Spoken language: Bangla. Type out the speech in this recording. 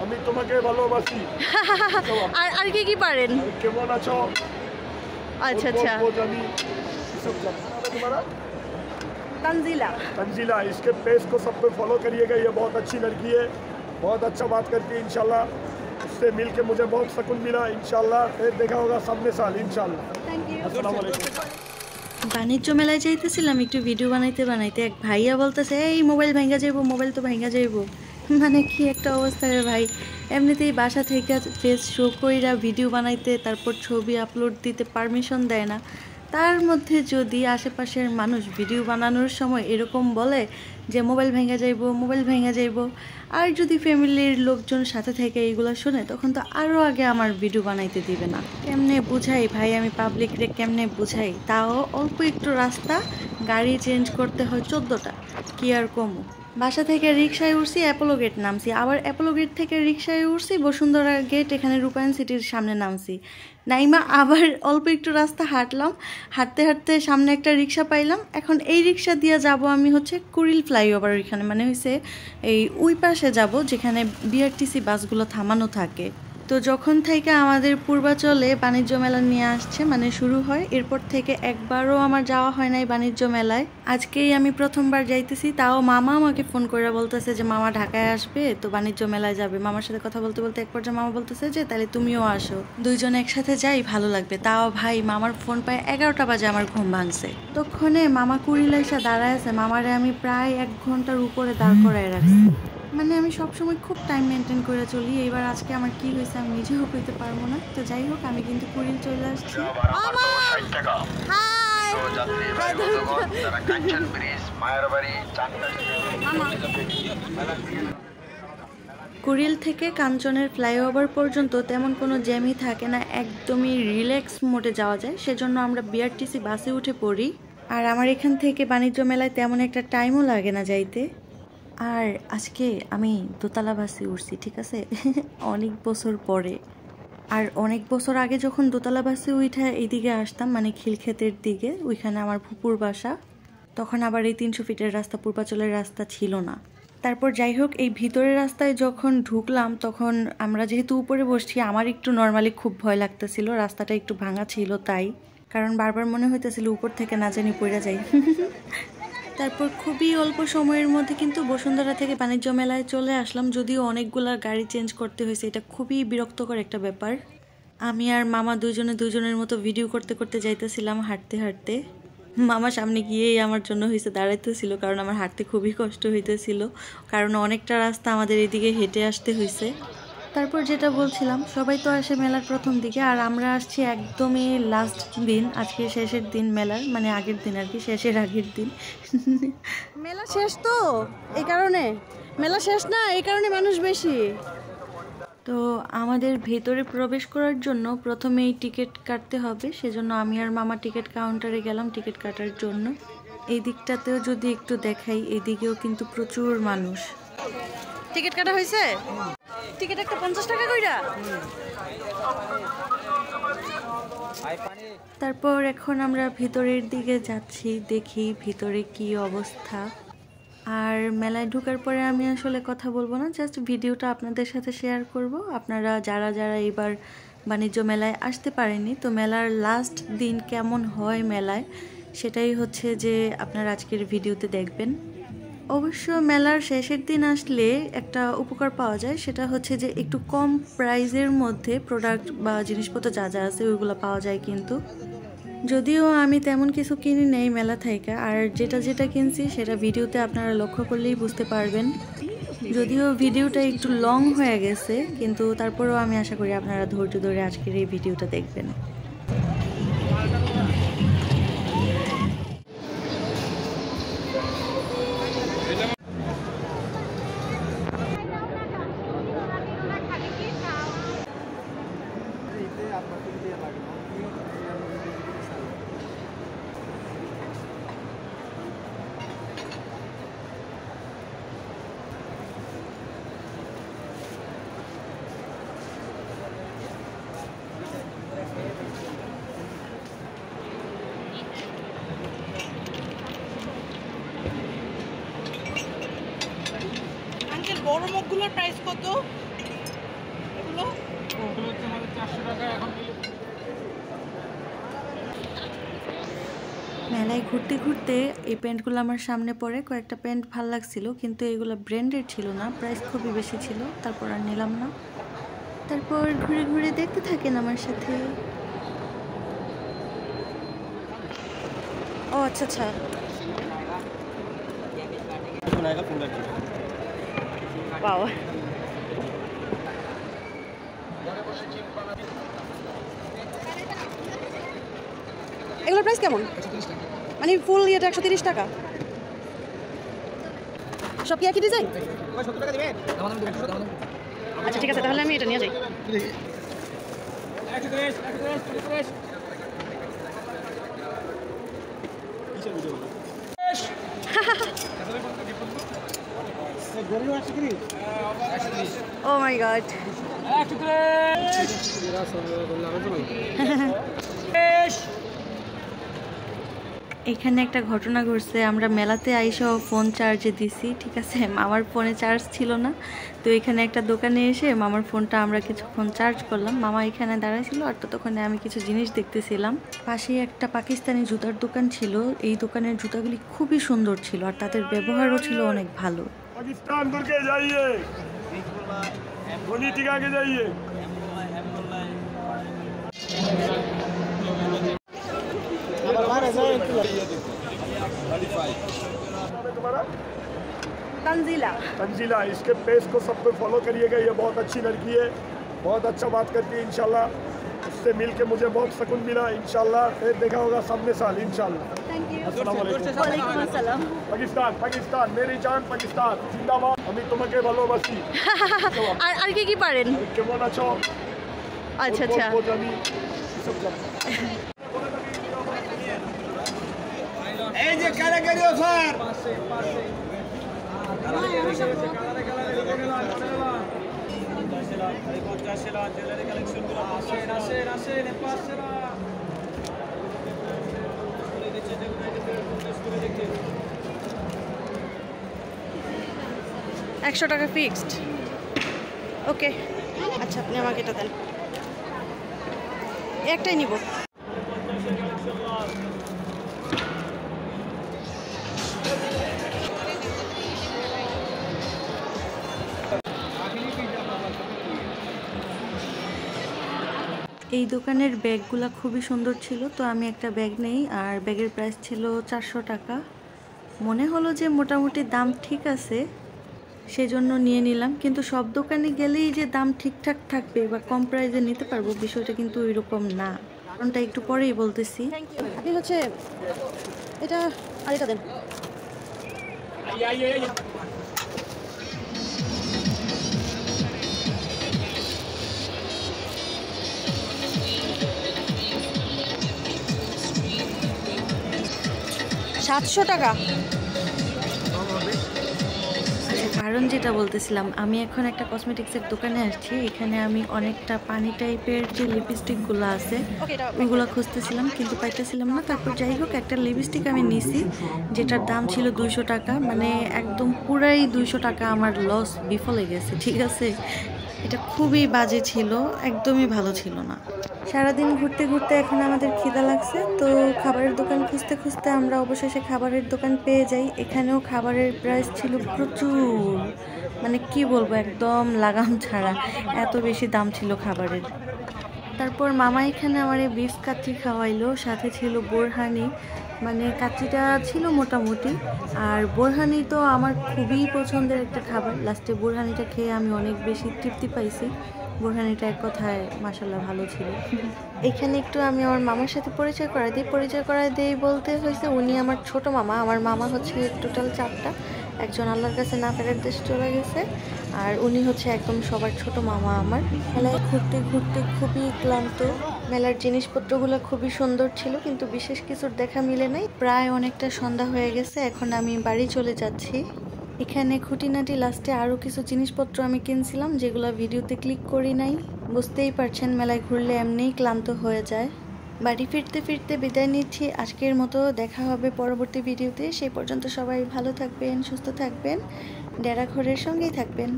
আমি তোমাকে ভালোবাসি। আর কি কি পারেন? কেমন আছো? अच्छा अच्छा। तुम्हारा तंजीला। तंजीला, इसके पेज को सब पे फॉलो करिएगा, ये बहुत अच्छी लड़की है, बहुत अच्छा बात करती है। इंशाल्लाह उससे मिल के मुझे बहुत सुकून मिला। इंशाल्लाह फिर देखा होगा सामने साल इंशाल्लाह। Thank you. अस्सलाम वालेकुम। বাণিজ্য মেলায় যাইতেছিলাম একটু ভিডিও বানাইতে বানাইতে এক ভাইয়া বলতেছে এই মোবাইল ভাঙ্গা যাইবো, মোবাইল তো ভাঙ্গা যাইবো। মানে কি একটা অবস্থা রে ভাই। এমনিতেই বাসা থেকে ফেস শো কইরা ভিডিও বানাইতে তারপর ছবি আপলোড দিতে পারমিশন দেয় না, তার মধ্যে যদি আশেপাশের মানুষ ভিডিও বানানোর সময় এরকম বলে যে মোবাইল ভেঙে যাইবো, মোবাইল ভেঙে যাইবো, আর যদি ফ্যামিলির লোকজন সাথে থেকে এইগুলো শোনে তখন তো আরও আগে আমার ভিডিও বানাইতে দিবে না। কেমনে বুঝাই ভাই আমি পাবলিকরে, কেমনে বুঝাই? তাও অল্প একটু রাস্তা, গাড়ি চেঞ্জ করতে হয় 14টা, কি আর কমু। বাসা থেকে রিক্সায় উঠছি, অ্যাপোলো গেট নামছি, আবার অ্যাপোলো গেট থেকে রিক্সায় উঠছি বসুন্ধরা গেট, এখানে রূপায়ণ সিটির সামনে নামছি। নাইমা আবার অল্প একটু রাস্তা হাঁটলাম, হাঁটতে হাঁটতে সামনে একটা রিক্সা পাইলাম। এখন এই রিক্সা দিয়ে যাব আমি হচ্ছে কুড়িল ফ্লাইওভার, ওইখানে মানে হয়েছে এই ওই পাশে যাব যেখানে বিআরটিসি বাসগুলো থামানো থাকে। তো যখন থেকে আমাদের পূর্বাচলে বাণিজ্য মেলা নিয়ে আসছে মানে শুরু হয়, এরপর থেকে একবারও আমার যাওয়া হয় নাই বাণিজ্য মেলায়। আজকেই আমি প্রথমবার যাইতেছি, তাও মামা আমাকে ফোন করে বলতেছে যে মামা ঢাকায় আসবে, তো বাণিজ্য মেলায় যাবে। মামার সাথে কথা বলতে বলতে এক পর্যায়ে মামা বলতেছে যে তাহলে তুমিও আসো, দুইজন একসাথে যাই, ভালো লাগবে। তাও ভাই মামার ফোন পায় 11টা বাজে আমার ঘুম ভাঙছে। ততক্ষণে মামা কুড়িল এসে দাঁড়ায় আছে, মামারে আমি প্রায় 1 ঘন্টার উপরে দাঁড় করায় রাখছি। মানে আমি সবসময় খুব টাইম মেনটেন করে চলি, এইবার আজকে আমার কি হয়েছে আমি নিজেও কইতে পারবো না। তো যাই হোক আমি কিন্তু কুড়িল চলে আসছি। কুড়িল থেকে কাঞ্চনের ফ্লাইওভার পর্যন্ত তেমন কোনো জ্যামই থাকে না, একদমই রিল্যাক্স মোডে যাওয়া যায়, সেজন্য আমরা বিআরটিসি বাসে উঠে পড়ি। আর আমার এখান থেকে বাণিজ্য মেলায় তেমন একটা টাইমও লাগে না যাইতে। আর আজকে আমি দোতলা বাসে উঠছি, ঠিক আছে, অনেক বছর পরে। আর অনেক বছর আগে যখন দোতলা বাসে উঠে এইদিকে আসতাম মানে খিলক্ষেতের দিকে, ওইখানে আমার ফুপুর বাসা, তখন আবার এই 300 ফিটের রাস্তা, পূর্বাচলের রাস্তা ছিল না। তারপর যাই হোক এই ভিতরের রাস্তায় যখন ঢুকলাম তখন আমরা যেহেতু উপরে বসছি, আমার একটু নর্মালি খুব ভয় লাগতেছিল, রাস্তাটা একটু ভাঙা ছিল তাই, কারণ বারবার মনে হইতেছিল উপর থেকে না জানি পড়ে যাই। তারপর খুবই অল্প সময়ের মধ্যে কিন্তু বসুন্ধরা থেকে বাণিজ্য মেলায় চলে আসলাম, যদিও অনেকগুলা গাড়ি চেঞ্জ করতে হয়েছে, এটা খুবই বিরক্তকর একটা ব্যাপার। আমি আর মামা দুজনের মতো ভিডিও করতে করতে যাইতেছিলাম হাঁটতে হাঁটতে। মামা সামনে গিয়েই আমার জন্য হয়েছে দাঁড়াইতেছিল, কারণ আমার হাঁটতে খুবই কষ্ট হইতেছিল, কারণ অনেকটা রাস্তা আমাদের এদিকে হেঁটে আসতে হয়েছে। তারপর যেটা বলছিলাম, সবাই তো আসে মেলার প্রথম দিকে, আর আমরা আসছি একদমই লাস্ট দিন, আজকে শেষের দিন মেলার, মানে আগের দিন আর কি, শেষের আগের দিন। মেলা শেষ তো এই কারণে, মেলা শেষ না এই কারণে মানুষ বেশি। তো আমাদের ভেতরে প্রবেশ করার জন্য প্রথমেই টিকিট কাটতে হবে, সেজন্য আমি আর মামা টিকিট কাউন্টারে গেলাম টিকিট কাটার জন্য। এই দিকটাতেও যদি একটু দেখাই, এদিকেও কিন্তু প্রচুর মানুষ। টিকিট কাটা হয়েছে? টিকিট একটা 50 টাকা কইরা। তারপর এখন আমরা ভিতরের দিকে যাচ্ছি, দেখি ভিতরে কি অবস্থা। আর মেলায় ঢোকার পরে আমি আসলে কথা বলবো না, জাস্ট ভিডিওটা আপনাদের সাথে শেয়ার করব। আপনারা যারা যারা এবার বাণিজ্য মেলায় আসতে পারেনি, তো মেলার লাস্ট দিন কেমন হয় মেলায়, সেটাই হচ্ছে যে আপনারা আজকের ভিডিওতে দেখবেন। অবশ্য মেলার শেষের দিন আসলে একটা উপকার পাওয়া যায়, সেটা হচ্ছে যে একটু কম প্রাইজের মধ্যে প্রোডাক্ট বা জিনিসপত্র যা যা আছে ওইগুলো পাওয়া যায়। কিন্তু যদিও আমি তেমন কিছু কিনি নেই মেলা থেকে, আর যেটা যেটা কিনছি সেটা ভিডিওতে আপনারা লক্ষ্য করলেই বুঝতে পারবেন। যদিও ভিডিওটা একটু লং হয়ে গেছে, কিন্তু তারপরেও আমি আশা করি আপনারা ধৈর্য ধরে আজকের এই ভিডিওটা দেখবেন। বড় মগগুলোর প্রাইস কত? মেলায় ঘুরতে ঘুরতে এই প্যান্টগুলো আমার সামনে পড়ে, কয়েকটা প্যান্ট ভালো লাগছিল কিন্তু এগুলো ব্র্যান্ডেড ছিল না, প্রাইস খুবই বেশি ছিল, তারপর আর নিলাম না। তারপর ঘুরে ঘুরে দেখতে থাকেন আমার সাথে। ও আচ্ছা আচ্ছা, বাহ। এগুলোর প্রাইস কেমন? মানে ফুল ইয়েটা 130 টাকা। সব কি একই ডিজাইন? আচ্ছা ঠিক আছে, তাহলে আমি এটা নিয়ে যাই। Oh my god. এখানে একটা ঘটনা ঘটছে, আমরা মেলাতে আইসা ফোন চার্জে দিছি, ঠিক আছে, মামার ফোনে চার্জ ছিল না, তো এখানে একটা দোকানে এসে মামার ফোনটা আমরা কিছুক্ষণ চার্জ করলাম। মামা এখানে দাঁড়াইছিল আর ততক্ষণে আমি কিছু জিনিস দেখতেছিলাম। পাশেই একটা পাকিস্তানি জুতার দোকান ছিল, এই দোকানের জুতাগুলি খুবই সুন্দর ছিল আর তাদের ব্যবহারও ছিল অনেক ভালো। पाकिस्तान दूर के जाइए, धोनी टिका के जाइए। तंजीला तंजीला, इसके पेज को सब पे फॉलो करिएगा, ये बहुत अच्छी लड़की है, बहुत अच्छा बात करती है। इंशाल्लाह उससे मिल के मुझे बहुत सुकून मिला। इंशाल्लाह फिर देखा होगा सामने साल इंशाल्लाह। अस्सलाम वालेकुम। ওয়ালাইকুম আসসালাম। पाकिस्तान पाकिस्तान मेरी जान पाकिस्तान जिंदाबाद। আমি তোমাকে ভালোবাসি। আর আর কি কি পারেন? কেমন আছো? আচ্ছা আচ্ছা, জানি সব জানি। এই যে কারাগারিও স্যার টাকা ফিক্সড। ওকে আচ্ছা, আপনি আমাকে এটা দেন, একটাই নিব। এই দোকানের ব্যাগগুলো খুবই সুন্দর ছিল, তো আমি একটা ব্যাগ নেই আর ব্যাগের প্রাইস ছিল 400 টাকা। মনে হলো যে মোটামুটি দাম ঠিক আছে, সেজন্য নিয়ে নিলাম, কিন্তু সব দোকানে গেলেই যে দাম ঠিকঠাক থাকবে বা কম প্রাইসে নিতে পারবো বিষয়টা কিন্তু ওইরকম না, কারণটা একটু পরেই বলতেছি। আপনি হচ্ছে এটা আর এটা দেন। $700 টাকা। আচ্ছা, কারণ যেটা বলতেছিলাম, আমি এখন একটা কসমেটিক্সের দোকানে আসছি, এখানে আমি অনেকটা পানি টাইপের যে লিপস্টিকগুলো আছে ওইগুলো খুঁজতেছিলাম কিন্তু পাইতেছিলাম না। তারপর যাই হোক একটা লিপস্টিক আমি নিছি যেটার দাম ছিল 200 টাকা, মানে একদম পুরাই 200 টাকা আমার লস, বিফলে গেছে, ঠিক আছে। এটা খুবই বাজে ছিল, একদমই ভালো ছিল না। সারাদিন ঘুরতে ঘুরতে এখন আমাদের খিদা লাগছে, তো খাবারের দোকান খুঁজতে খুঁজতে আমরা অবশেষে খাবারের দোকান পেয়ে যাই। এখানেও খাবারের প্রাইস ছিল প্রচুর, মানে কি বলবো, একদম লাগাম ছাড়া, এত বেশি দাম ছিল খাবারের। তারপর মামা এখানে আমার এই বিফ কাচ্চি খাওয়াইলো, সাথে ছিল বোরহানি, মানে কাচ্চিটা ছিল মোটামুটি, আর বোরহানি তো আমার খুবই পছন্দের একটা খাবার। লাস্টে বোরহানিটা খেয়ে আমি অনেক বেশি তৃপ্তি পাইছি, বোরহানিটা এক কথায় মাশাআল্লাহ ভালো ছিল। এখানে একটু আমি আমার মামার সাথে পরিচয় করাই দিই বলতে হয়েছে উনি আমার ছোট মামা। আমার মামা হচ্ছে টোটাল 4টা, একজন আল্লাহর কাছে না ফেরার দেশে চলে গেছে, আর উনি হচ্ছে একদম সবার ছোট মামা আমার। মেলায় ঘুরতে ঘুরতে খুবই ক্লান্ত, মেলার জিনিসপত্রগুলো খুবই সুন্দর ছিল কিন্তু বিশেষ কিছুর দেখা মিলে নাই। প্রায় অনেকটা সন্ধ্যা হয়ে গেছে, এখন আমি বাড়ি চলে যাচ্ছি। এখানে খুঁটিনাটি লাস্টে আরও কিছু জিনিসপত্র আমি কিনছিলাম যেগুলো ভিডিওতে ক্লিক করি নাই। বুঝতেই পারছেন মেলায় ঘুরলে এমনিই ক্লান্ত হয়ে যায়। বাড়ি ফিরতে ফিরতে বিদায় নিচ্ছি আজকের মতো। দেখা হবে পরবর্তী ভিডিওতে, সেই পর্যন্ত সবাই ভালো থাকবেন, সুস্থ থাকবেন, ডেরা ঘরের সঙ্গেই থাকবেন।